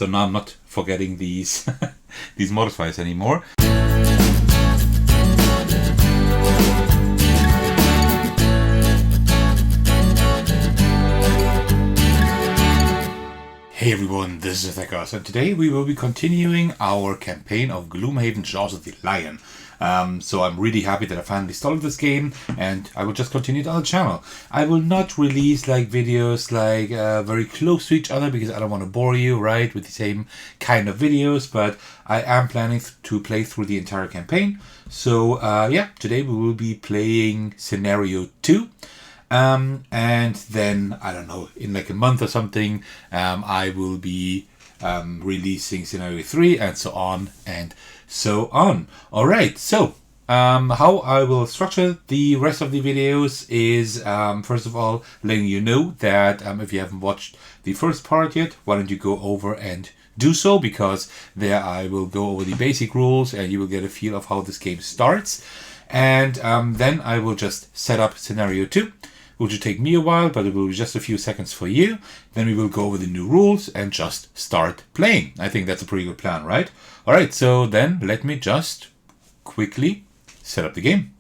So now I'm not forgetting these these modifiers anymore. Hey everyone, this is Inox, and today we will be continuing our campaign of Gloomhaven Jaws of the Lion. So I'm really happy that I finally started this game, and I will just continue it on the channel. I will not release like videos like very close to each other because I don't want to bore you, right, with the same kind of videos, but I am planning to play through the entire campaign. So yeah, today we will be playing Scenario 2. And then, I don't know, in like a month or something, I will be releasing Scenario 3 and so on and so on. Alright, so how I will structure the rest of the videos is, first of all, letting you know that if you haven't watched the first part yet, why don't you go over and do so, because there I will go over the basic rules and you will get a feel of how this game starts. And then I will just set up Scenario 2. Which will take me a while, but it will be just a few seconds for you. Then we will go over the new rules and just start playing. I think that's a pretty good plan, right? Alright, so then let me just quickly set up the game.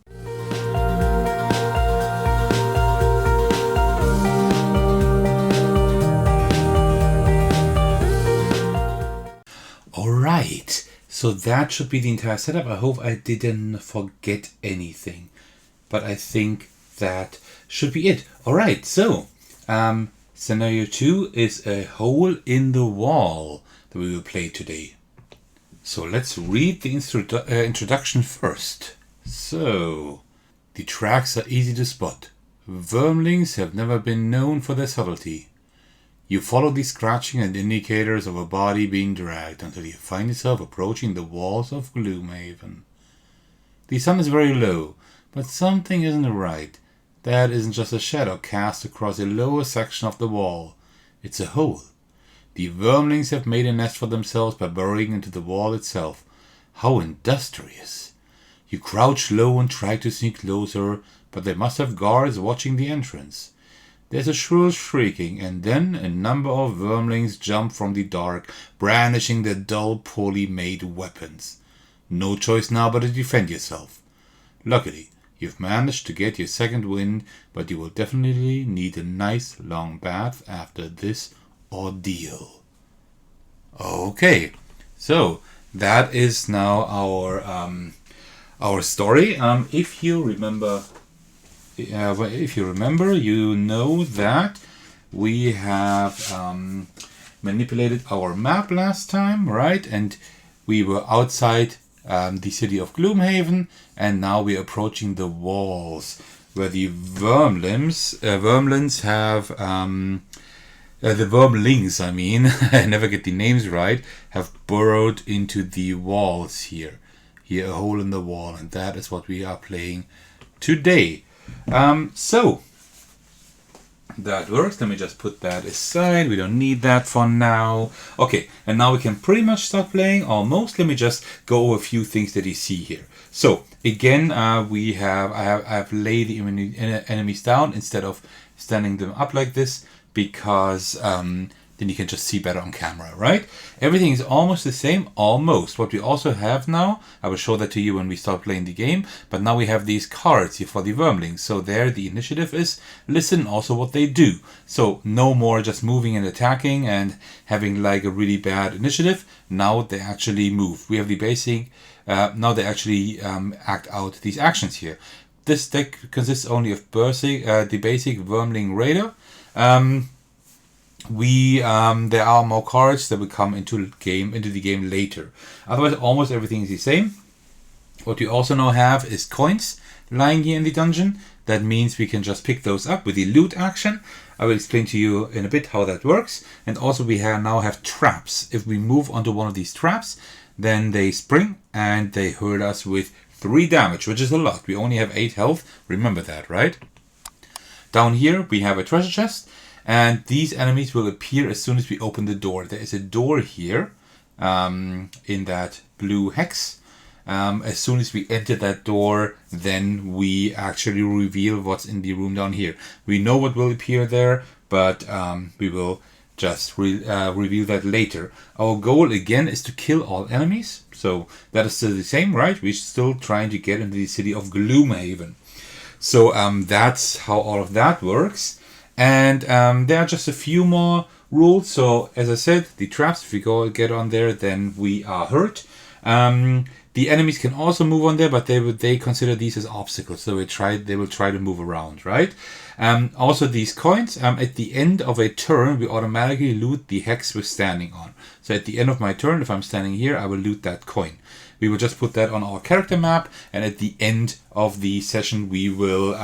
Alright, so that should be the entire setup. I hope I didn't forget anything, but I think that should be it. Alright, so Scenario 2 is a hole in the wall that we will play today. So let's read the introduction first. So, the tracks are easy to spot. Vermlings have never been known for their subtlety. You follow the scratching and indicators of a body being dragged until you find yourself approaching the walls of Gloomhaven. The sun is very low, but something isn't right. That isn't just a shadow cast across a lower section of the wall. It's a hole. The vermlings have made a nest for themselves by burrowing into the wall itself. How industrious. You crouch low and try to sneak closer, but they must have guards watching the entrance. There's a shrill shrieking, and then a number of vermlings jump from the dark, brandishing their dull, poorly made weapons. No choice now but to defend yourself. Luckily, you've managed to get your second wind, but you will definitely need a nice long bath after this ordeal. Okay, so that is now our story. If you remember, you know that we have manipulated our map last time, right? And we were outside the city of Gloomhaven, and now we're approaching the walls where the vermlings have the vermlings, I mean, I never get the names right, have burrowed into the walls here. Here, a hole in the wall, and that is what we are playing today. So that works. Let me just put that aside. We don't need that for now. Okay, and now we can pretty much start playing almost. Let me just go over a few things that you see here. So again, I have laid the enemies down instead of standing them up like this, because then you can just see better on camera, right? Everything is almost the same, almost. What we also have now, I will show that to you when we start playing the game, but now we have these cards here for the vermlings. So there the initiative is, listen also what they do. So no more just moving and attacking and having like a really bad initiative. Now they actually move. We have the basic, now they actually act out these actions here. This deck consists only of the basic Vermling Raider. There are more cards that will come into the game later. Otherwise, almost everything is the same. What we also now have is coins lying here in the dungeon. That means we can just pick those up with the loot action. I will explain to you in a bit how that works. And also we now have traps. If we move onto one of these traps, then they spring and they hurt us with 3 damage, which is a lot. We only have 8 health. Remember that, right? Down here we have a treasure chest. And these enemies will appear as soon as we open the door. There is a door here in that blue hex. As soon as we enter that door, then we actually reveal what's in the room down here. We know what will appear there, but we will just reveal that later. Our goal again is to kill all enemies, so that is still the same, right? We're still trying to get into the city of Gloomhaven. So that's how all of that works. And there are just a few more rules. So as I said, the traps, if we get on there, then we are hurt. The enemies can also move on there, but they consider these as obstacles, so they will try to move around, right? Also, these coins, at the end of a turn, we automatically loot the hex we're standing on. So at the end of my turn, if I'm standing here, I will loot that coin. We will just put that on our character map, and at the end of the session, we will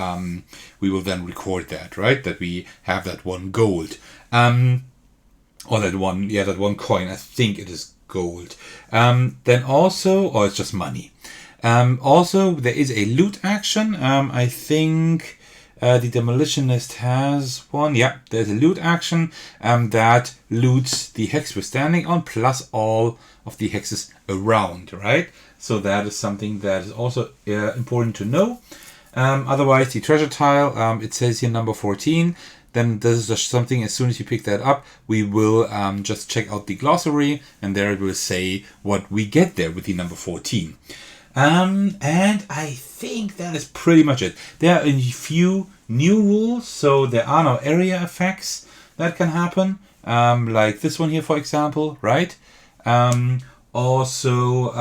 then record that, right? That we have that one gold, or that one coin. I think it is gold. Then also, or it's just money. Also, there is a loot action. I think the Demolitionist has one. Yeah, there's a loot action that loots the hex we're standing on, plus all of the hexes around, right? So that is something that is also important to know. Otherwise, the treasure tile, it says here number 14. Then this is just something, as soon as you pick that up, we will just check out the glossary, and there it will say what we get there with the number 14. And I think that is pretty much it. There are a few new rules, so there are no area effects that can happen, like this one here, for example, right? Also,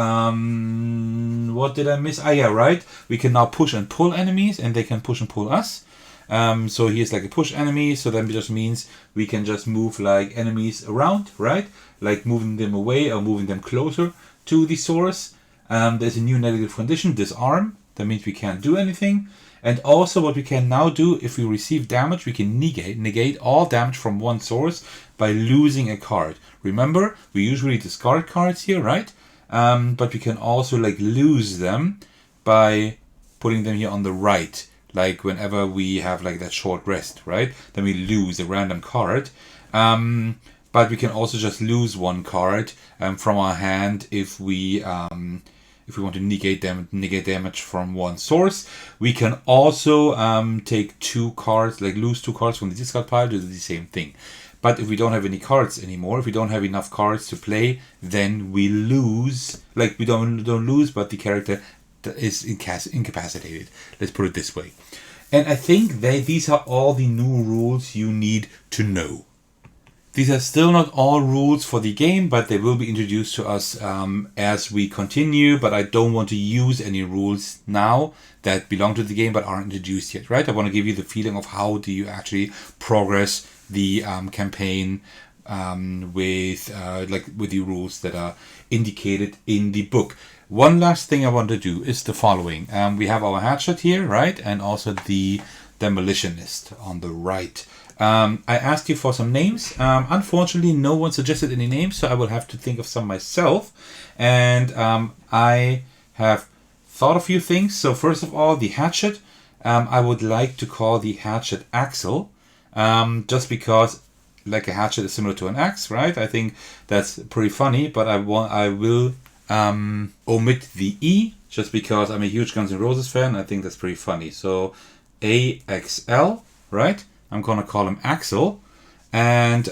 what did I miss? Yeah, right. We can now push and pull enemies, and they can push and pull us. So here's like a push enemy, so that just means we can just move like enemies around, right? Like moving them away or moving them closer to the source. There's a new negative condition, disarm. That means we can't do anything. And also what we can now do, if we receive damage, we can negate all damage from one source by losing a card. Remember, we usually discard cards here, right? But we can also like lose them by putting them here on the right. Like whenever we have like that short rest, right? Then we lose a random card. But we can also just lose one card from our hand if we want to negate damage from one source. We can also take two cards, like lose two cards from the discard pile, do the same thing. But if we don't have any cards anymore, if we don't have enough cards to play, then we lose. Like we don't lose, but the character is incapacitated. Let's put it this way. And I think these are all the new rules you need to know. These are still not all rules for the game, but they will be introduced to us as we continue. But I don't want to use any rules now that belong to the game but aren't introduced yet, right? I want to give you the feeling of how do you actually progress the campaign with the rules that are indicated in the book. One last thing I want to do is the following. We have our hatchet here, right? And also the Demolitionist on the right. I asked you for some names. Unfortunately, no one suggested any names, so I will have to think of some myself. And I have thought a few things. So first of all, the hatchet. I would like to call the hatchet Axle, just because like a hatchet is similar to an axe, right? I think that's pretty funny, but I will omit the E, just because I'm a huge Guns N' Roses fan. I think that's pretty funny. So AXL, right? I'm going to call him Axel. And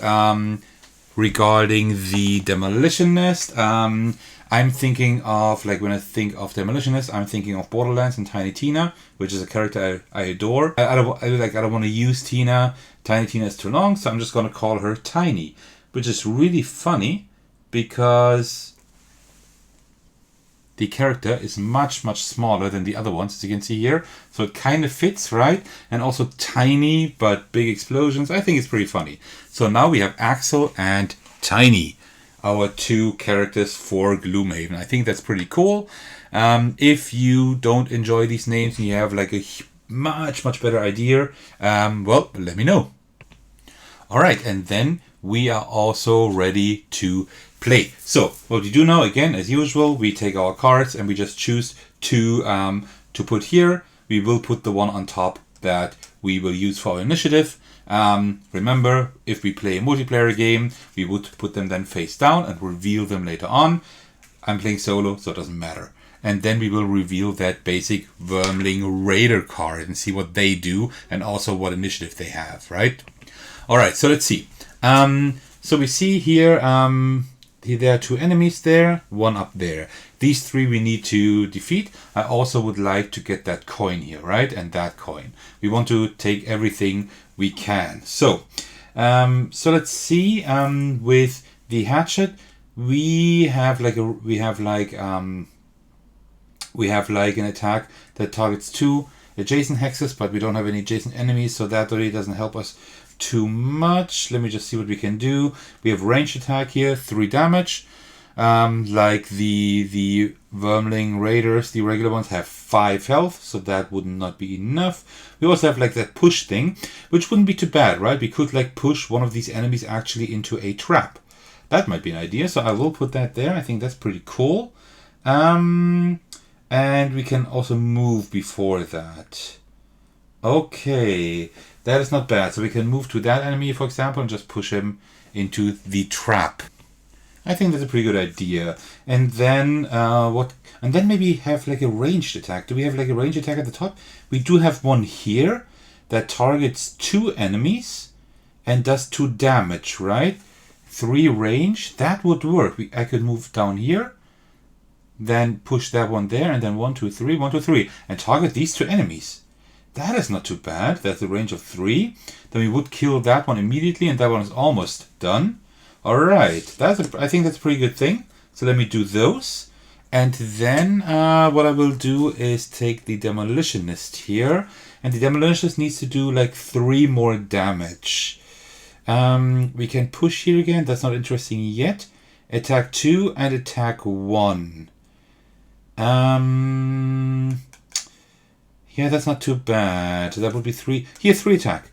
regarding the Demolitionist, I'm thinking of, like when I think of Demolitionist, I'm thinking of Borderlands and Tiny Tina, which is a character I adore. I don't want to use Tina. Tiny Tina is too long, so I'm just going to call her Tiny, which is really funny because the character is much, much smaller than the other ones, as you can see here. So it kind of fits, right? And also tiny, but big explosions. I think it's pretty funny. So now we have Axel and Tiny, our two characters for Gloomhaven. I think that's pretty cool. If you don't enjoy these names and you have like a much, much better idea, well, let me know. All right, and then we are also ready to play. So what we do now, again, as usual, we take our cards and we just choose to put here. We will put the one on top that we will use for our initiative. Remember, if we play a multiplayer game, we would put them then face down and reveal them later on. I'm playing solo, so it doesn't matter. And then we will reveal that basic Wormling Raider card and see what they do and also what initiative they have, right? All right, so let's see. So we see here, there are 2 enemies there, 1 up there. These 3 we need to defeat. I also would like to get that coin here, right? And that coin. We want to take everything we can. So, so let's see. With the hatchet, we have like an attack that targets 2 adjacent hexes, but we don't have any adjacent enemies, so that really doesn't help us too much. Let me just see what we can do. We have ranged attack here, 3 damage. Like the Vermling Raiders, the regular ones have 5 health, so that would not be enough. We also have like that push thing, which wouldn't be too bad, right? We could like push one of these enemies actually into a trap. That might be an idea, so I will put that there. I think that's pretty cool. And we can also move before that. Okay, that is not bad. So we can move to that enemy, for example, and just push him into the trap. I think that's a pretty good idea. And then what? And then maybe have like a ranged attack. Do we have like a ranged attack at the top? We do have one here that targets 2 enemies and does 2 damage, right? 3 range. That would work. I could move down here, then push that one there, and then 1, 2, 3, 1, 2, 3, and target these 2 enemies. That is not too bad. That's a range of 3. Then we would kill that one immediately, and that one is almost done. All right, I think that's a pretty good thing. So let me do those, and then what I will do is take the Demolitionist here, and the Demolitionist needs to do like 3 more damage. We can push here again. That's not interesting yet. Attack 2 and attack 1. Yeah, that's not too bad. That would be 3. Here, 3 attack.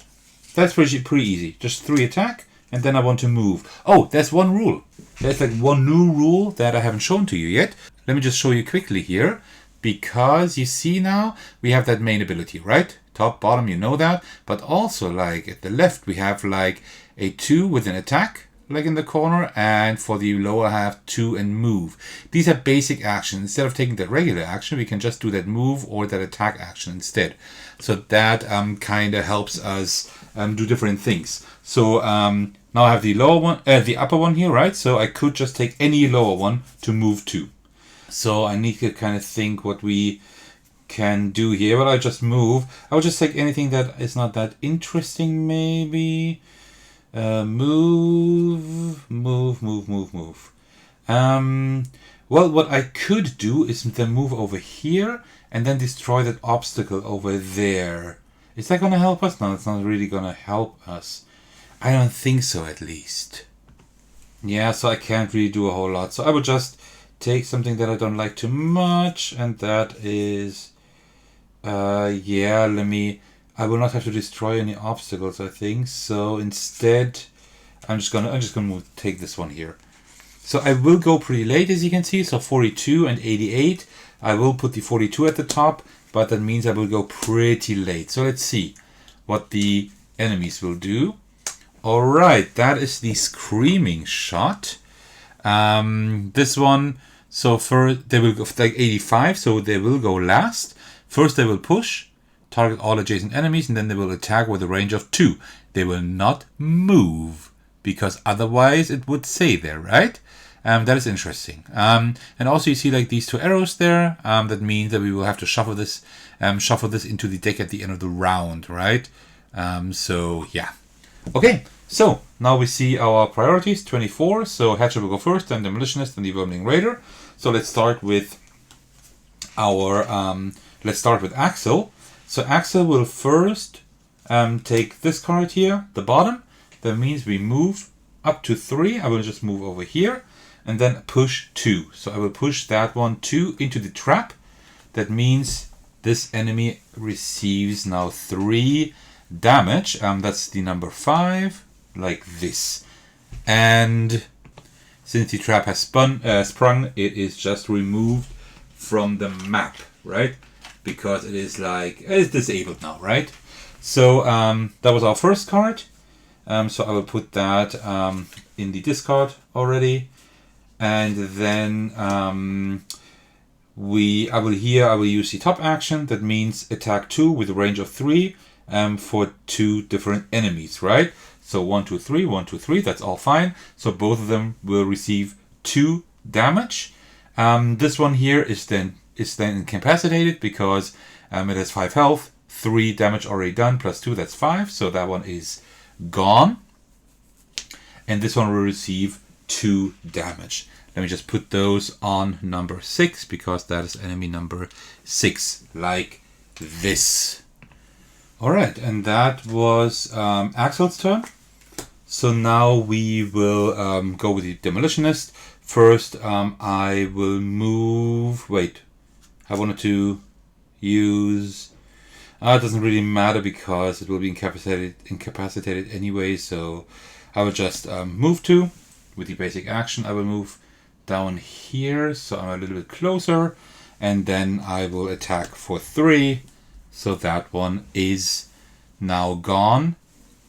That's pretty easy. Just 3 attack, and then I want to move. Oh, there's one rule. There's like one new rule that I haven't shown to you yet. Let me just show you quickly here. Because you see now, we have that main ability, right? Top, bottom, you know that. But also, like, at the left, we have like a 2 with an attack, like in the corner, and for the lower half, 2 and move. These are basic actions. Instead of taking that regular action, we can just do that move or that attack action instead. So that kind of helps us do different things. So now I have the lower one, the upper one here, right? So I could just take any lower one to move to. So I need to kind of think what we can do here. But I just move. I would just take anything that is not that interesting, maybe. Move. Well, what I could do is then move over here and then destroy that obstacle over there. Is that going to help us? No, it's not really going to help us. I don't think so, at least. Yeah, so I can't really do a whole lot. So I would just take something that I don't like too much, and that is, yeah, I will not have to destroy any obstacles, I think. So instead, I'm just gonna take this one here. So I will go pretty late, as you can see. So 42 and 88. I will put the 42 at the top, but that means I will go pretty late. So let's see what the enemies will do. All right, that is the Screaming Shot. This one, so first they will go like 85, so they will go last. First they will push, target all adjacent enemies, and then they will attack with a range of 2. They will not move, because otherwise it would say there, right? That is interesting. And also you see like these 2 arrows there. That means that we will have to shuffle this into the deck at the end of the round, right? So yeah. Okay, so now we see our priorities, 24. So Hatchet will go first, then Demolitionist, and the Vermling Raider. So let's start with our Axel. So Axel will first take this card here, the bottom. That means we move up to 3. I will just move over here and then push 2. So I will push that one 2 into the trap. That means this enemy receives now 3 damage. That's the number 5, like this. And since the trap has sprung, it is just removed from the map, right? Because it is like, it's disabled now, right? So that was our first card. So I will put that in the discard already. And then I will use the top action. That means attack 2 with a range of 3 for 2 different enemies, right? So 1, 2, 3, 1, 2, 3, that's all fine. So both of them will receive 2 damage. This one here is then incapacitated because it has 5 health, 3 damage already done, plus 2, that's 5. So that one is gone. And this one will receive 2 damage. Let me just put those on number 6 because that is enemy number 6, like this. Alright, and that was Axel's turn. So now we will go with the Demolitionist. First, I will move... Wait, I wanted to use... it doesn't really matter because it will be incapacitated anyway, so I will just move 2. With the basic action, I will move down here, so I'm a little bit closer, and then I will attack for 3. So that one is now gone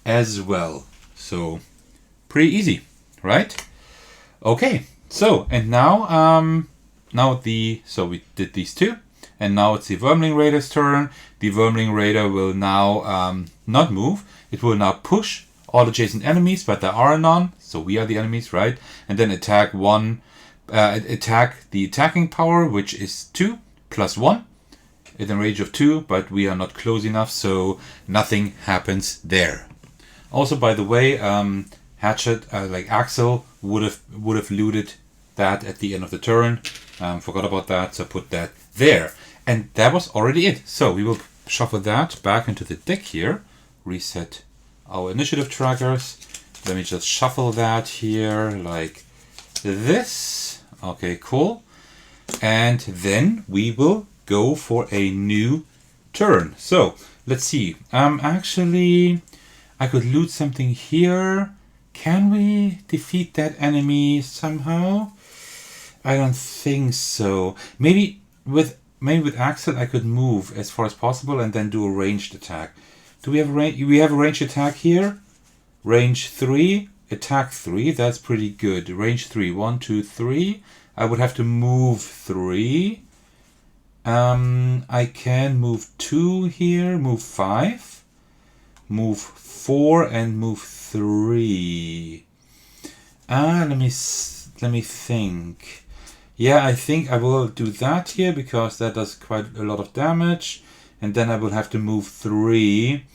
as well. So pretty easy, right? Okay, so and now so we did these 2, and now it's the Vermling Raider's turn. The Vermling Raider will now not move. It will now push all adjacent enemies, but there are none, so we are the enemies, right? And then attack the attacking power, which is 2 plus 1. In a range of 2, but we are not close enough, so nothing happens there. Also, by the way, Hatchet, like Axel, would have looted that at the end of the turn. Forgot about that, so put that there. And that was already it. So we will shuffle that back into the deck here. Reset our initiative trackers. Let me just shuffle that here like this. Okay, cool. And then we will go for a new turn. So let's see. Actually, I could loot something here. Can we defeat that enemy somehow? I don't think so. Maybe with Axel I could move as far as possible and then do a ranged attack. Do we have a range? We have a ranged attack here. Range 3, attack 3. That's pretty good. Range 3, 1, 2, 3. I would have to move 3. I can move 2 here, move 5, move 4, and move 3. Let me think. Yeah, I think I will do that here because that does quite a lot of damage, and then I will have to move 3.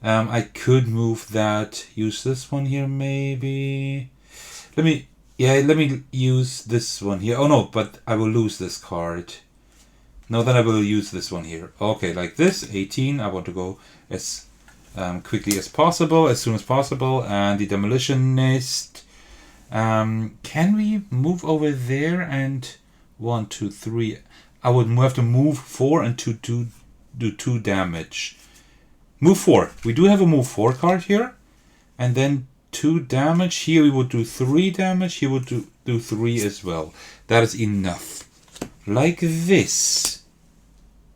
I could move that. Use this one here, maybe. Let me use this one here. Oh no, but I will lose this card. No, then I will use this one here. Okay, like this, 18. I want to go as quickly as possible, as soon as possible. And the Demolitionist. Can we move over there and 1, 2, 3? I would have to move 4 and do 2 damage. Move 4. We do have a move 4 card here. And then 2 damage. Here we would do 3 damage. Here we would do 3 as well. That is enough. Like this.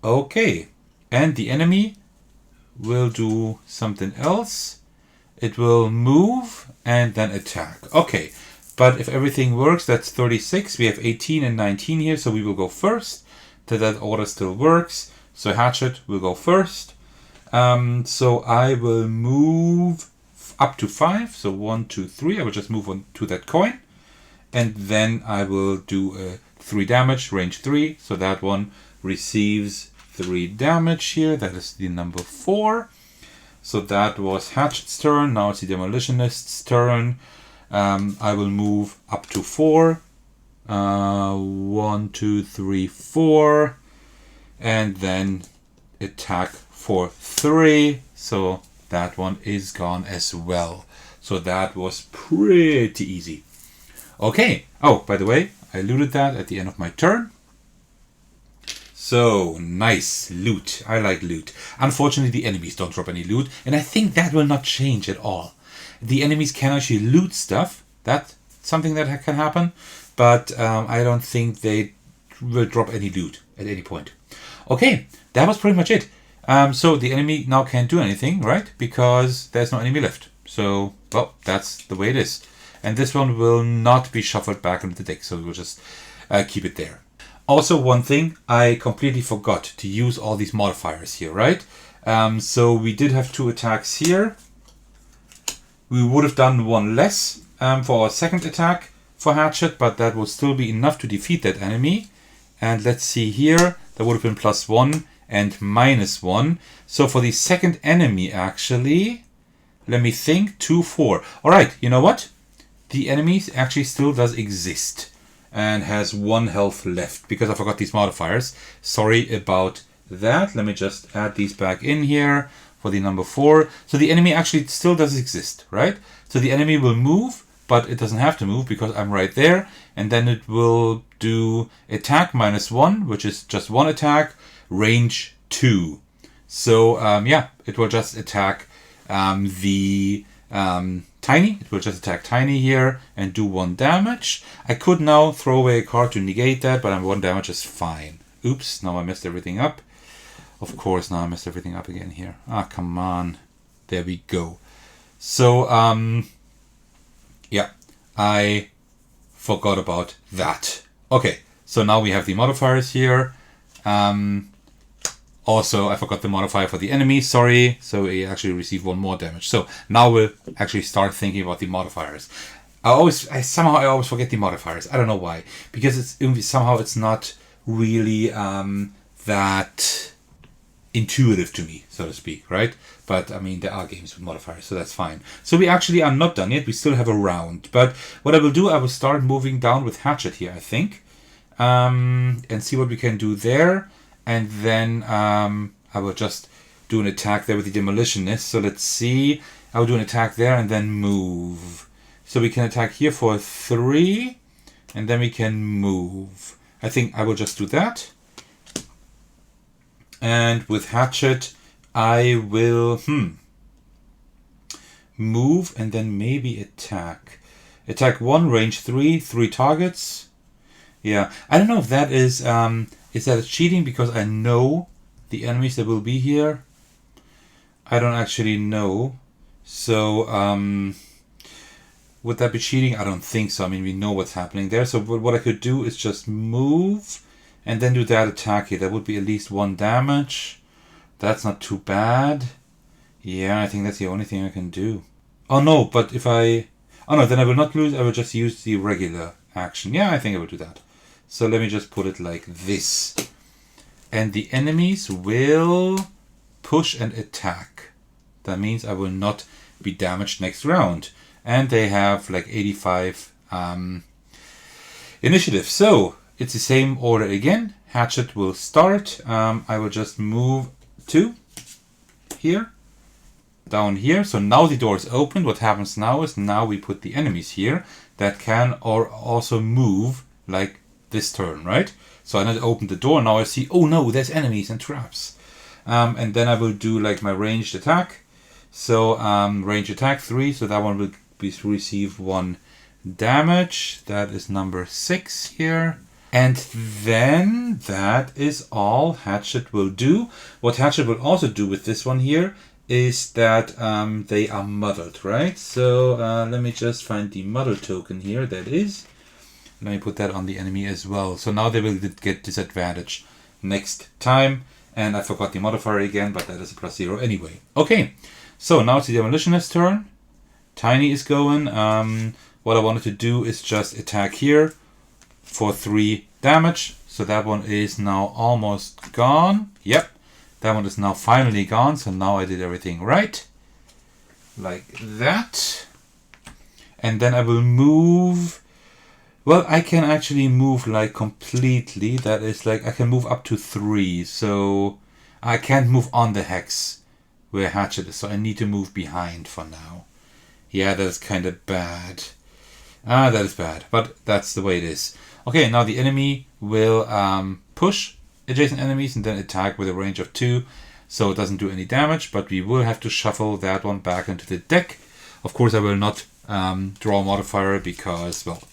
Okay, and the enemy will do something else. It will move and then attack. Okay, but if everything works, that's 36. We have 18 and 19 here, so we will go first. That order still works. So Hatchet will go first. So I will move up to 5. So 1, 2, 3. I will just move on to that coin. And then I will do 3 damage, range 3. So that one receives 3 damage here. That is the number 4. So that was Hatchet's turn. Now it's the Demolitionist's turn. I will move up to 4. 1, 2, 3, 4. And then attack for 3. So that one is gone as well. So that was pretty easy. Okay. Oh, by the way, I looted that at the end of my turn. So, nice loot. I like loot. Unfortunately, the enemies don't drop any loot, and I think that will not change at all. The enemies can actually loot stuff. That's something that can happen, but I don't think they will drop any loot at any point. Okay, that was pretty much it. So the enemy now can't do anything, right? Because there's no enemy left. So, well, that's the way it is. And this one will not be shuffled back into the deck, so we'll just keep it there. Also, one thing, I completely forgot to use all these modifiers here, right? So we did have 2 attacks here. We would have done one less for our second attack for Hatchet, but that will still be enough to defeat that enemy. And let's see here, that would have been +1 and -1. So for the second enemy, actually, let me think, 2, 4. Alright, you know what? The enemy actually still does exist and has 1 health left because I forgot these modifiers. Sorry about that. Let me just add these back in here for the number 4. So the enemy actually still does exist, right? So the enemy will move, but it doesn't have to move because I'm right there. And then it will do attack -1, which is just 1 attack, range 2. So yeah, it will just attack the Tiny. It will just attack Tiny here and do 1 damage. I could now throw away a card to negate that, but 1 damage is fine. Oops, now I messed everything up. Of course, now I messed everything up again here. Ah, come on. There we go. So, yeah, I forgot about that. Okay, so now we have the modifiers here. Also, I forgot the modifier for the enemy, sorry. So he actually received 1 more damage. So now we'll actually start thinking about the modifiers. I somehow always forget the modifiers. I don't know why. Because somehow it's not really that intuitive to me, so to speak, right? But I mean, there are games with modifiers, so that's fine. So we actually are not done yet. We still have a round. But what I will do, I will start moving down with Hatchet here, I think. And see what we can do there. And then I will just do an attack there with the Demolitionist. So let's see. I will do an attack there and then move. So we can attack here for 3. And then we can move. I think I will just do that. And with Hatchet, I will move and then maybe attack. Attack 1, range 3, 3 targets. Yeah, I don't know if that is that cheating because I know the enemies that will be here. I don't actually know. So, would that be cheating? I don't think so. I mean, we know what's happening there. So what I could do is just move and then do that attack here. That would be at least 1 damage. That's not too bad. Yeah, I think that's the only thing I can do. Oh no, but if I... Oh no, then I will not lose. I will just use the regular action. Yeah, I think I will do that. So let me just put it like this. And the enemies will push and attack. That means I will not be damaged next round. And they have like 85 initiative. So it's the same order again. Hatchet will start. I will just move to here. Down here. So now the door is open. What happens now is now we put the enemies here that can or also move like this turn, right? So I now open the door. Now I see, oh no, there's enemies and traps. And then I will do like my ranged attack. So range attack 3. So that one will receive 1 damage. That is number 6 here. And then that is all Hatchet will do. What Hatchet will also do with this one here is that they are muddled, right? So let me just find the muddle token here. That is. Let me put that on the enemy as well. So now they will get disadvantage next time. And I forgot the modifier again, but that is a +0 anyway. Okay, so now it's the Demolitionist's turn. Tiny is going. What I wanted to do is just attack here for 3 damage. So that one is now almost gone. Yep, that one is now finally gone. So now I did everything right. Like that. And then I will move... Well, I can actually move like completely. That is like I can move up to 3. So I can't move on the hex where Hatchet is. So I need to move behind for now. Yeah, that is kind of bad. That is bad. But that's the way it is. Okay, now the enemy will push adjacent enemies and then attack with a range of 2. So it doesn't do any damage. But we will have to shuffle that one back into the deck. Of course, I will not draw a modifier because, well...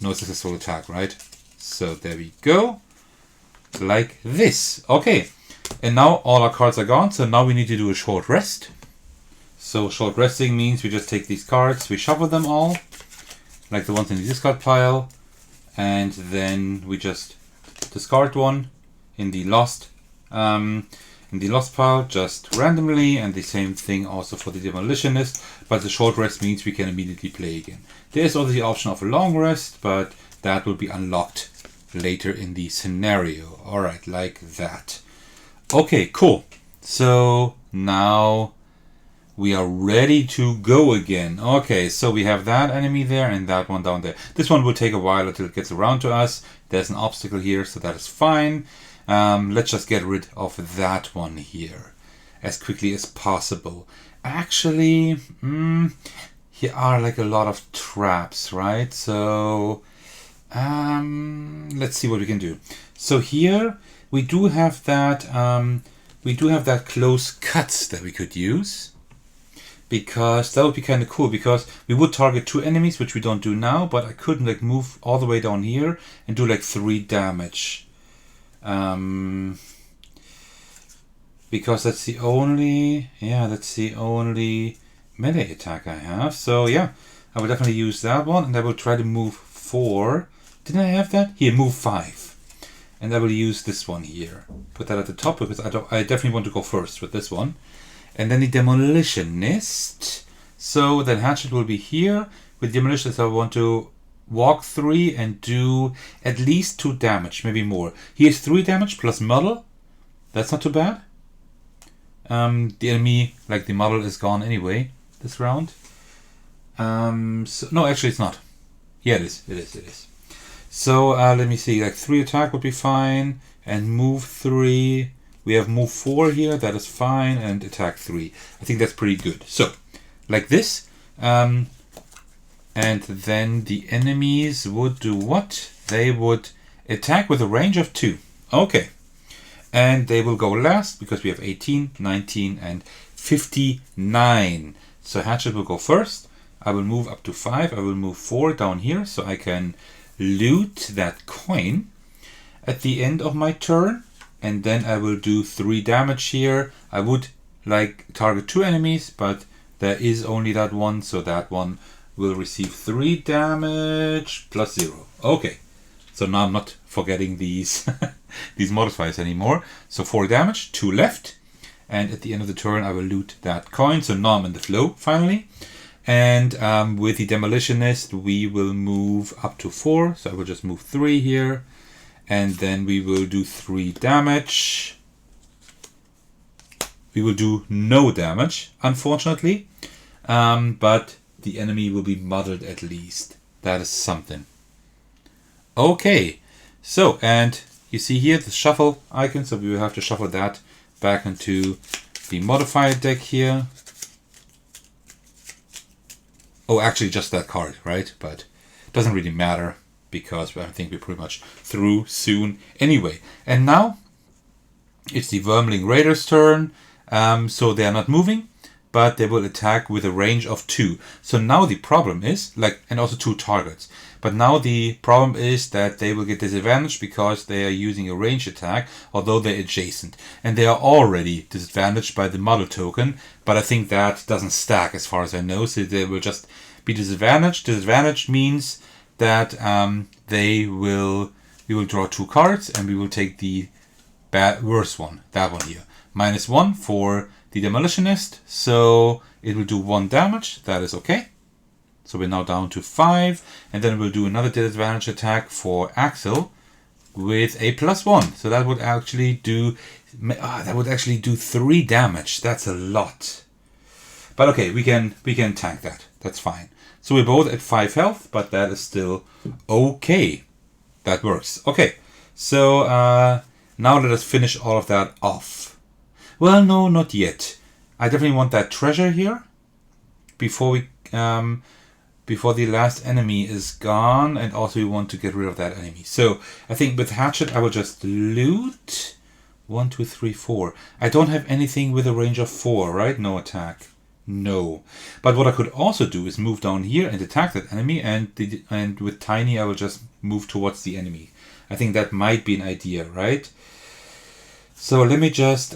No successful attack, right? So there we go. Like this. Okay. And now all our cards are gone. So now we need to do a short rest. So short resting means we just take these cards. We shuffle them all. Like the ones in the discard pile. And then we just discard one in the lost. And In the lost pile, just randomly, and the same thing also for the Demolitionist, but the short rest means we can immediately play again. There is also the option of a long rest, but that will be unlocked later in the scenario. Alright, like that. Okay, cool. So now we are ready to go again. Okay, so we have that enemy there and that one down there. This one will take a while until it gets around to us. There's an obstacle here, so that is fine. Let's just get rid of that one here as quickly as possible. Actually, here are like a lot of traps, right? So let's see what we can do. So here we do have that close cuts that we could use, because that would be kind of cool, because we would target 2 enemies, which we don't do now, but I couldn't like move all the way down here and do like 3 damage. Because that's the only melee attack I have. So yeah, I will definitely use that one, and I will try to move 4. Didn't I have that? Here, move 5. And I will use this one here. Put that at the top, because I definitely want to go first with this one. And then the Demolitionist. So then Hatchet will be here. With Demolitionist I want to walk 3 and do at least 2 damage, maybe more. Here's 3 damage plus model. That's not too bad. The enemy, like the model, is gone anyway this round. So, no, actually it's not. Yeah, it is. So let me see, like 3 attack would be fine, and move 3. We have move 4 here, that is fine, and attack 3. I think that's pretty good. So, like this. And then the enemies would do what? They would attack with a range of 2. Okay. And they will go last, because we have 18, 19, and 59. So Hatchet will go first. I will move up to 5. I will move 4 down here, so I can loot that coin at the end of my turn. And then I will do 3 damage here. I would like target 2 enemies, but there is only that one, so that one will receive 3 damage plus 0. Okay, so now I'm not forgetting these these modifiers anymore. So 4 damage, 2 left, and at the end of the turn I will loot that coin. So now I'm in the flow finally. And with the Demolitionist we will move up to 4, so I will just move 3 here, and then we will do 3 damage. We will do no damage, unfortunately, but the enemy will be muddled at least. That is something. Okay, so, and you see here the shuffle icon, so we will have to shuffle that back into the modifier deck here. Oh, actually just that card, right? But it doesn't really matter, because I think we're pretty much through soon anyway. And now it's the Wormling Raiders' turn. So they are not moving, but they will attack with a range of 2. So now the problem is, and also 2 targets. But now the problem is that they will get disadvantaged because they are using a range attack, although they're adjacent. And they are already disadvantaged by the model token, but I think that doesn't stack as far as I know, so they will just be disadvantaged. Disadvantaged means that we will draw 2 cards, and we will take the worst one, that one here. -1 for the Demolitionist, so it will do 1 damage. That is okay. So we're now down to 5, and then we'll do another disadvantage attack for Axel with a +1. So that would actually do 3 damage. That's a lot. But okay, we can tank that. That's fine. So we're both at 5 health, but that is still okay. That works. Okay, so now let us finish all of that off. Well, no, not yet. I definitely want that treasure here before the last enemy is gone, and also we want to get rid of that enemy. So I think with Hatchet I will just loot 1, 2, 3, 4. I don't have anything with a range of 4, right? No attack. No. But what I could also do is move down here and attack that enemy, and with Tiny I will just move towards the enemy. I think that might be an idea, right? So let me just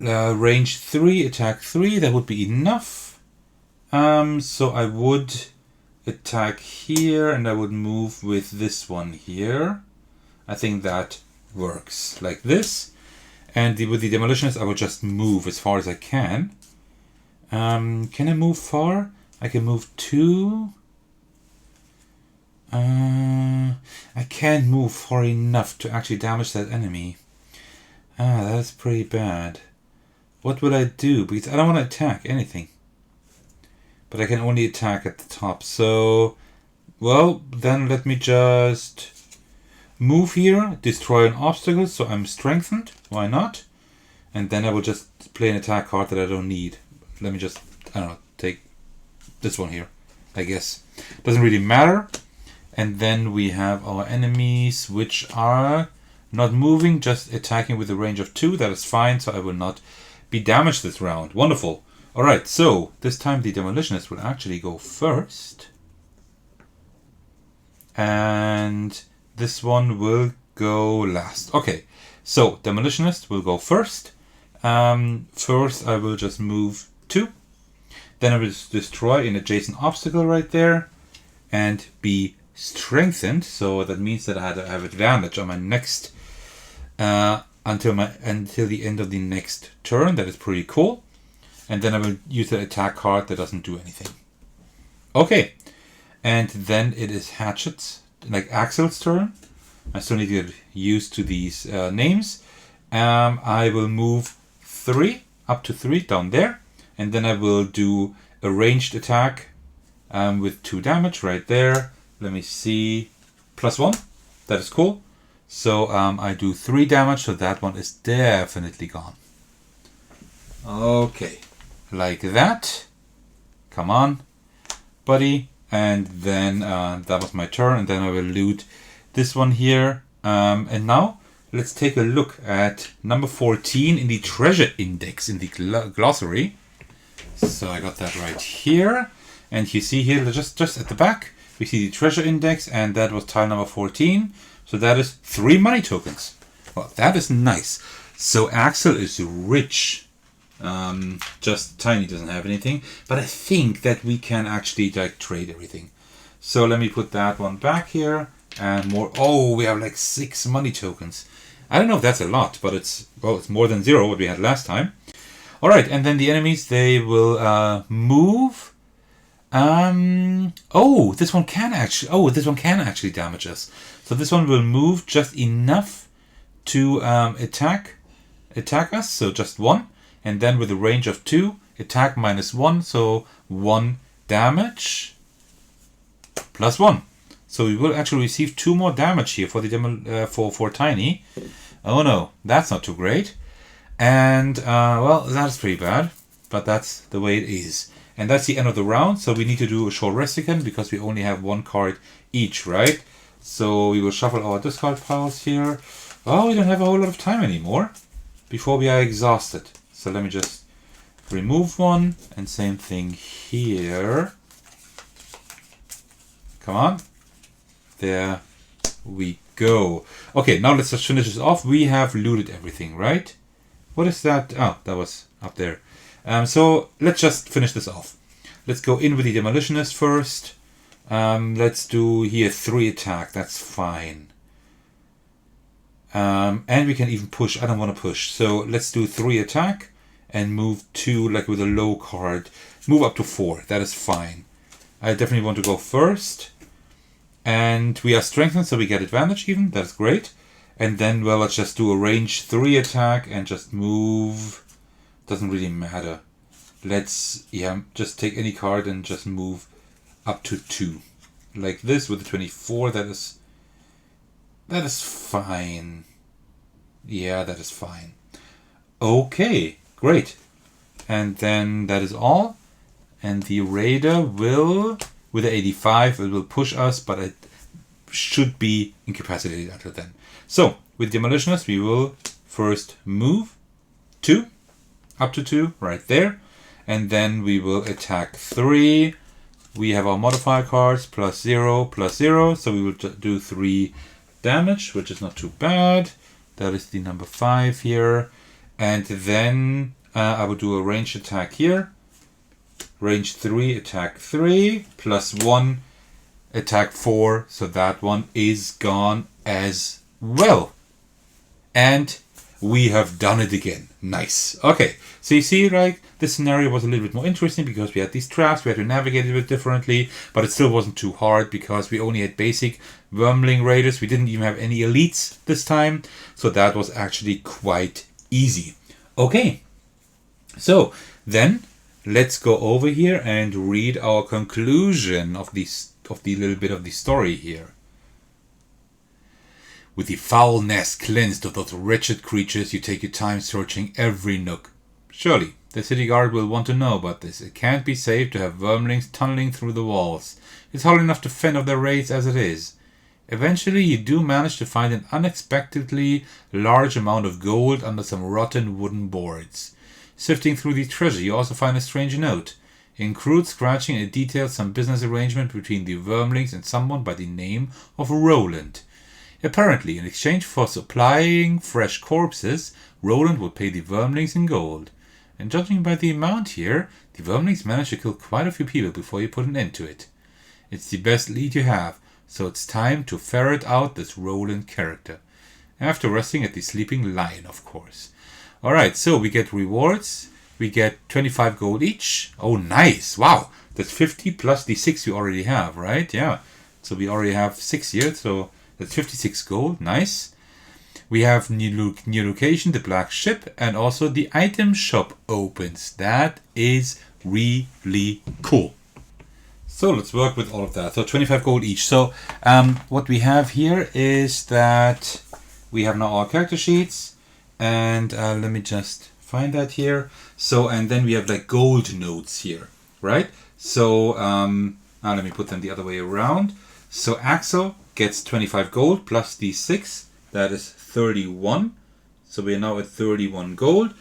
range 3, attack 3, that would be enough. So I would attack here, and I would move with this one here. I think that works like this. And with the Demolitionist, I will just move as far as I can. Can I move far? I can move 2. I can't move far enough to actually damage that enemy. That's pretty bad. What will I do? Because I don't want to attack anything. But I can only attack at the top. So, well, then let me just move here, destroy an obstacle, so I'm strengthened. Why not? And then I will just play an attack card that I don't need. Let me just, I don't know, take this one here, I guess. Doesn't really matter. And then we have our enemies, which are not moving, just attacking with a range of 2. That is fine, so I will not be damaged this round. Wonderful. Alright, so this time the Demolitionist will actually go first. And this one will go last. Okay, so Demolitionist will go first. First I will just move 2. Then I will destroy an adjacent obstacle right there. And be strengthened, so that means that I have advantage on my next until the end of the next turn. That is pretty cool. And then I will use the attack card that doesn't do anything. Okay, and then it is Hatchet's, like Axel's turn. I still need to get used to these names. I will move 3 up to 3 down there, and then I will do a ranged attack with 2 damage right there. Let me see, +1, that is cool. So I do 3 damage, so that one is definitely gone. Okay, like that. Come on, buddy. And then that was my turn, and then I will loot this one here. And now let's take a look at number 14 in the treasure index in the glossary. So I got that right here. And you see here, just at the back, we see the treasure index, and that was tile number 14. So that is 3 money tokens. Well, that is nice. So Axel is rich. Just Tiny doesn't have anything. But I think that we can actually like trade everything. So let me put that one back here. And more. Oh, we have like 6 money tokens. I don't know if that's a lot, but it's more than 0 what we had last time. All right, and then the enemies, they will move. This one can actually damage us. So this one will move just enough to attack us, so just 1. And then with a range of 2, attack -1, so 1 damage +1. So we will actually receive 2 more damage here for the for Tiny. Oh no, that's not too great. And well, that's pretty bad, but that's the way it is. And that's the end of the round, so we need to do a short rest again because we only have 1 card each, right? So we will shuffle our discard piles here. Oh, we don't have a whole lot of time anymore before we are exhausted. So let me just remove 1, and same thing here. Come on. There we go. Okay, now let's just finish this off. We have looted everything, right? What is that? Oh, that was up there. So let's just finish this off. Let's go in with the Demolitionist first. Let's do here 3 attack. That's fine. And we can even push. I don't want to push. So let's do 3 attack and move 2 like with a low card. Move up to 4. That is fine. I definitely want to go first. And we are strengthened, so we get advantage even. That's great. And then, well, let's just do a range 3 attack and just move. Doesn't really matter. Let's, just take any card and just move up to 2. Like this with the 24. That is fine. Yeah, that is fine. Okay, great. And then that is all. And the Raider will, with the 85, it will push us, but it should be incapacitated until then. So, with Demolitionist, we will first move 2, up to 2, right there. And then we will attack 3. We have our modifier cards, +0, +0. So we will do 3 damage, which is not too bad. That is the number 5 here. And then I will do a ranged attack here. Range 3, attack 3, +1, attack 4. So that one is gone as well. And we have done it again. Nice. Okay, so you see, like, this scenario was a little bit more interesting because we had these traps, we had to navigate it a bit differently, but it still wasn't too hard because we only had basic Wormling Raiders. We didn't even have any elites this time, so that was actually quite easy. Okay, so then let's go over here and read our conclusion of the little bit of the story here. With the foul nest cleansed of those wretched creatures, you take your time searching every nook. Surely, the city guard will want to know about this. It can't be safe to have wormlings tunneling through the walls. It's hard enough to fend off their raids as it is. Eventually, you do manage to find an unexpectedly large amount of gold under some rotten wooden boards. Sifting through the treasure, you also find a strange note. In crude scratching, it details some business arrangement between the wormlings and someone by the name of Roland. Apparently, in exchange for supplying fresh corpses, Roland would pay the wormlings in gold. And judging by the amount here, the wormlings managed to kill quite a few people before you put an end to it. It's the best lead you have, so it's time to ferret out this Roland character. After resting at the Sleeping Lion, of course. Alright, so we get rewards. We get 25 gold each. Oh, nice. Wow. That's 50 plus the 6 we already have, right? Yeah. So we already have 6 here, so that's 56 gold. Nice. We have new location, the black ship, and also the item shop opens. That is really cool. So let's work with all of that. So 25 gold each. So what we have here is that we have now our character sheets, and let me just find that here. So, and then we have like gold notes here, right? So now let me put them the other way around. So Axel gets 25 gold plus the 6, that is 31. So we are now at 31 gold,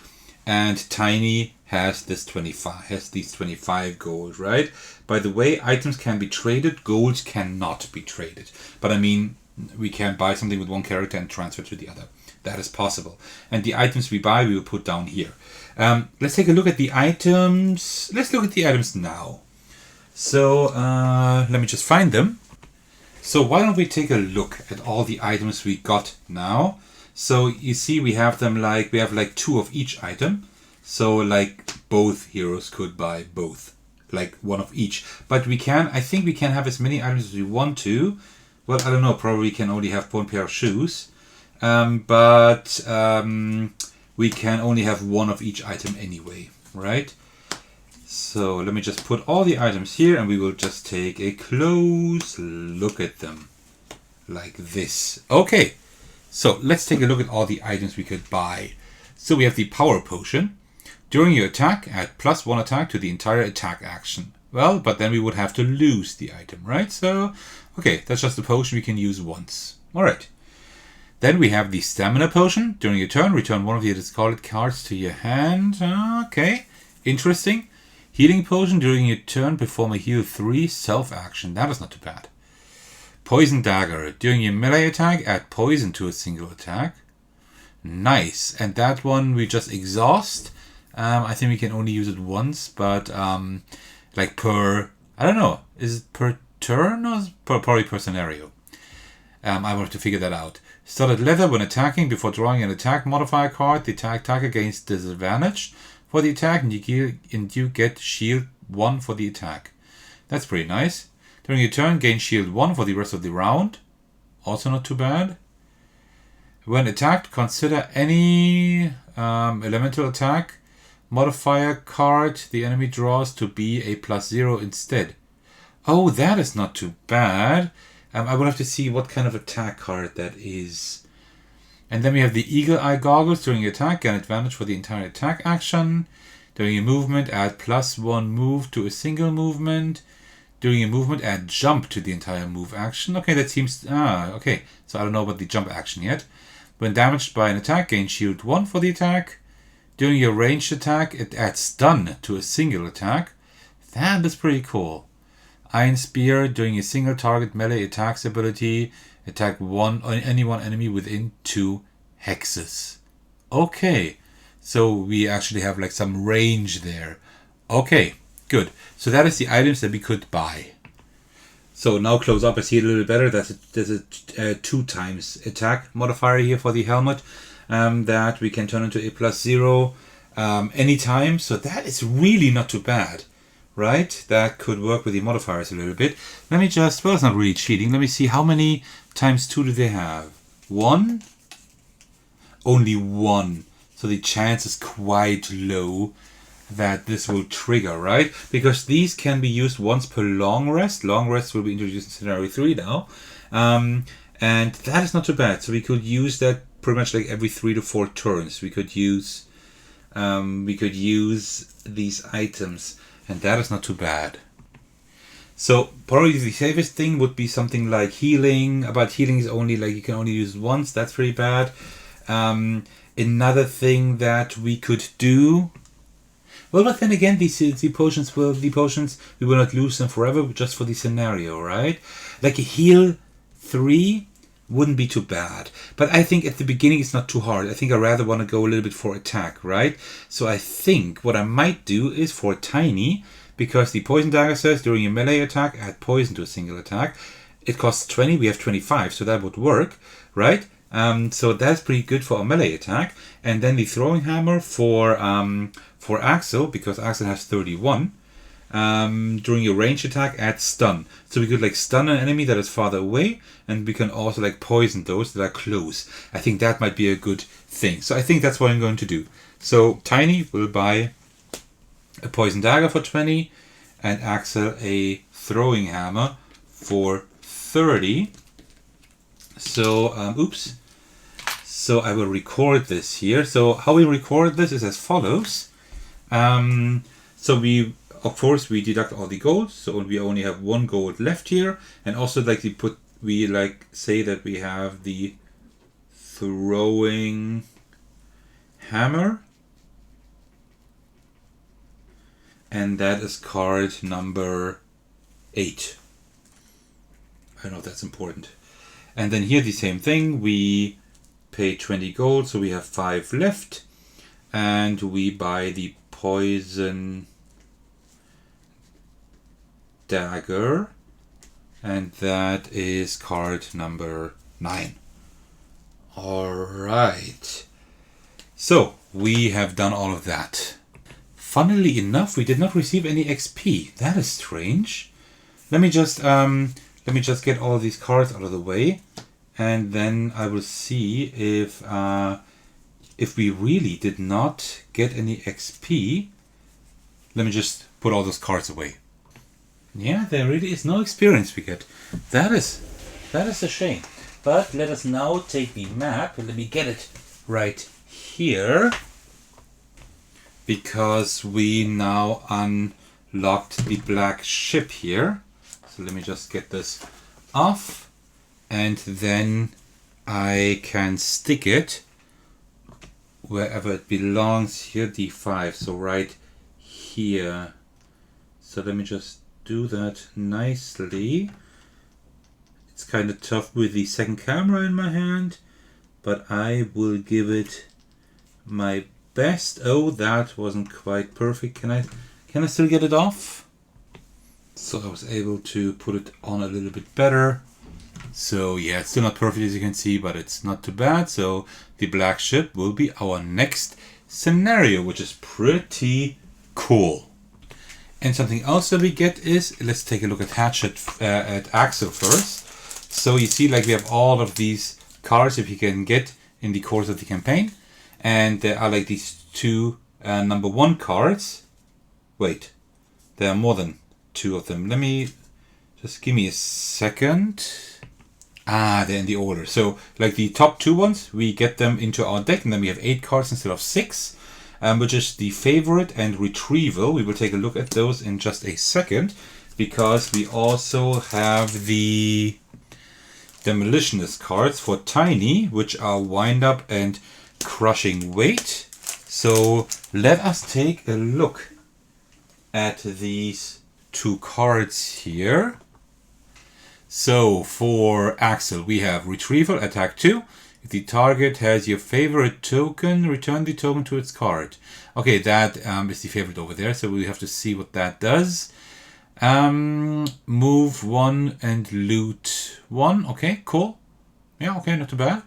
and Tiny has these 25 gold, right? By the way, items can be traded, gold cannot be traded. But I mean, we can buy something with one character and transfer to the other. That is possible. And the items we buy, we will put down here. Let's take a look at the items. Let's look at the items now. So let me just find them. So why don't we take a look at all the items we got now. So you see we have them like, we have like 2 of each item. So like both heroes could buy both, like 1 of each. But we can, I think we can have as many items as we want to. Well, I don't know, probably can only have 1 pair of shoes. But we can only have 1 of each item anyway, right? So let me just put all the items here and we will just take a close look at them. Like this. Okay, so let's take a look at all the items we could buy. So we have the Power Potion. During your attack, add +1 attack to the entire attack action. Well, but then we would have to lose the item, right? So, okay, that's just a potion we can use once. Alright. Then we have the Stamina Potion. During your turn, return 1 of your discarded cards to your hand. Okay, interesting. Healing Potion. During your turn, perform a heal 3 self-action. That is not too bad. Poison Dagger. During your melee attack, add poison to a single attack. Nice. And that one we just exhaust. I think we can only use it once, but like per, I don't know, is it per turn or probably per scenario? I will have to figure that out. Studded leather. When attacking, before drawing an attack modifier card, the attacker gains disadvantage for the attack, and you get shield 1 for the attack. That's pretty nice. During your turn, gain shield 1 for the rest of the round. Also not too bad. When attacked, consider any elemental attack modifier card the enemy draws to be a +0 instead. Oh, that is not too bad. I will have to see what kind of attack card that is. And then we have the Eagle Eye Goggles. During your attack, gain advantage for the entire attack action. During your movement, add +1 move to a single movement. During your movement, add jump to the entire move action. Okay, that seems... okay. So I don't know about the jump action yet. When damaged by an attack, gain shield 1 for the attack. During your ranged attack, it adds stun to a single attack. That is pretty cool. Iron Spear. During a single target melee attacks ability, attack any one enemy within 2 hexes. Okay, so we actually have like some range there. Okay, good. So that is the items that we could buy. So now close up, I see it a little better. There's a 2 times attack modifier here for the helmet. that we can turn into a +0 anytime. So that is really not too bad, right? That could work with the modifiers a little bit. Let me just, well, it's not really cheating. Let me see, how many times 2 do they have? 1? Only 1. So the chance is quite low that this will trigger, right? Because these can be used once per long rest. Long rest will be introduced in scenario 3 now. And that is not too bad. So we could use that pretty much like every 3 to 4 turns. We could use these items, and that is not too bad. So probably the safest thing would be something like healing. But healing is only like you can only use it once. That's pretty bad. Another thing that we could do. Well, but then again, the potions we will not lose them forever, just for the scenario, right? Like a heal 3 wouldn't be too bad, but I think at the beginning it's not too hard. I think I rather want to go a little bit for attack, right? So I think what I might do is for tiny, because the poison dagger says during a melee attack add poison to a single attack. It costs 20, we have 25, so that would work, right? So that's pretty good for a melee attack. And then the throwing hammer for Axel, because Axel has 31. During a range attack, add stun. So we could like stun an enemy that is farther away, and we can also like poison those that are close. I think that might be a good thing. So I think that's what I'm going to do. So Tiny will buy a poison dagger for 20, and Axel a throwing hammer for 30. So, oops. So I will record this here. So how we record this is as follows. So we, of course, we deduct all the golds. So we only have 1 gold left here. And also like we like say that we have the throwing hammer. And that is card number 8. I don't know if that's important. And then here the same thing. We pay 20 gold, so we have 5 left. And we buy the poison dagger. And that is card number 9. Alright. So, we have done all of that. Funnily enough, we did not receive any XP. That is strange. Let me just get all these cards out of the way, and then I will see if we really did not get any XP. Let me just put all those cards away. Yeah, there really is no experience we get. That is a shame. But let us now take the map, and let me get it right here, because we now unlocked the black ship here. So let me just get this off, and then I can stick it wherever it belongs here, D5, so right here. So let me just do that nicely. It's kind of tough with the second camera in my hand, but I will give it my best. Oh, that wasn't quite perfect. Can I still get it off? So I was able to put it on a little bit better. So yeah, it's still not perfect as you can see, but it's not too bad. So the black ship will be our next scenario, which is pretty cool. And something else that we get is, let's take a look at Hatchet, at Axel first. So you see, like, we have all of these cards that we can get in the course of the campaign. And there are like these 2 number 1 cards. Wait, there are more than 2 of them. Let me just give me a second. They're in the order. So like the top 2 ones, we get them into our deck, and then we have 8 cards instead of 6, which is the favorite and retrieval. We will take a look at those in just a second, because we also have the Demolitionist cards for Tiny, which are Wind Up and Crushing Weight. So let us take a look at these 2 cards here. So for Axel, we have Retrieval, Attack 2. If the target has your favorite token, return the token to its card. Okay, that is the favorite over there, so we have to see what that does. Move 1 and loot 1. Okay, cool. Yeah, okay, not too bad.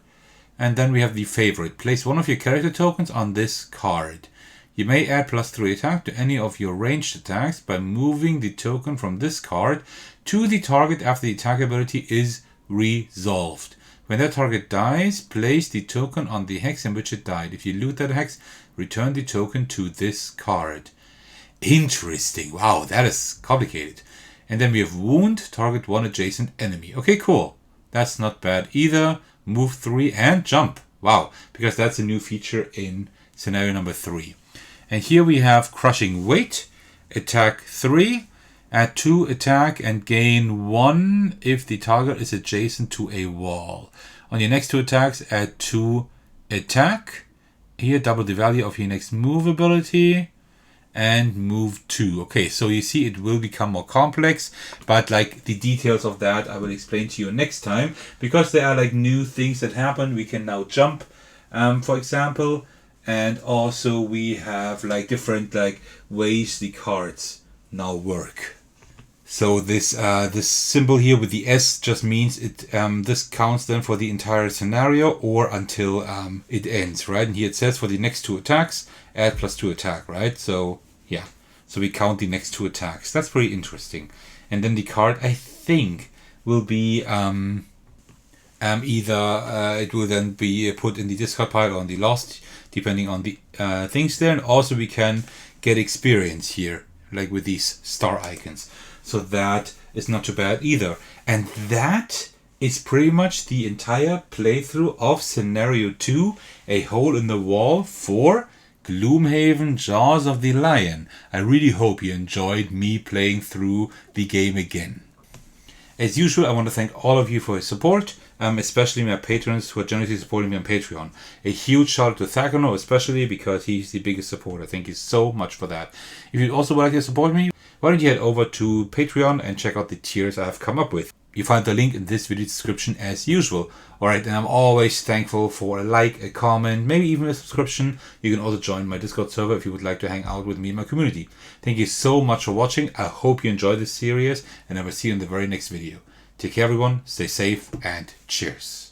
And then we have the favorite. Place one of your character tokens on this card. You may add +3 attack to any of your ranged attacks by moving the token from this card to the target after the attack ability is resolved. When that target dies, place the token on the hex in which it died. If you loot that hex, return the token to this card. Interesting. Wow, that is complicated. And then we have wound, target one adjacent enemy. Okay, cool. That's not bad either. Move 3 and jump. Wow, because that's a new feature in scenario number 3. And here we have crushing weight, attack 3, add 2 attack and gain 1 if the target is adjacent to a wall. On your next 2 attacks, add 2 attack. Here, double the value of your next move ability and move 2. Okay, so you see it will become more complex, but like the details of that I will explain to you next time, because there are like new things that happen. We can now jump, for example, and also we have like different like ways the cards now work. So this this symbol here with the S just means it this counts then for the entire scenario or until it ends, right? And here it says for the next 2 attacks, add +2 attack, right? So yeah, so we count the next 2 attacks. That's pretty interesting. And then the card, I think, will be either it will then be put in the discard pile or on the lost, depending on the things there. And also we can get experience here, like with these star icons. So that is not too bad either. And that is pretty much the entire playthrough of Scenario 2, A Hole in the Wall for Gloomhaven Jaws of the Lion. I really hope you enjoyed me playing through the game again. As usual, I want to thank all of you for your support, especially my patrons who are generously supporting me on Patreon. A huge shout out to Thagano, especially because he's the biggest supporter. Thank you so much for that. If you'd also like to support me, why don't you head over to Patreon and check out the tiers I have come up with. You find the link in this video description as usual. Alright, and I'm always thankful for a like, a comment, maybe even a subscription. You can also join my Discord server if you would like to hang out with me in my community. Thank you so much for watching. I hope you enjoyed this series, and I will see you in the very next video. Take care everyone, stay safe, and cheers.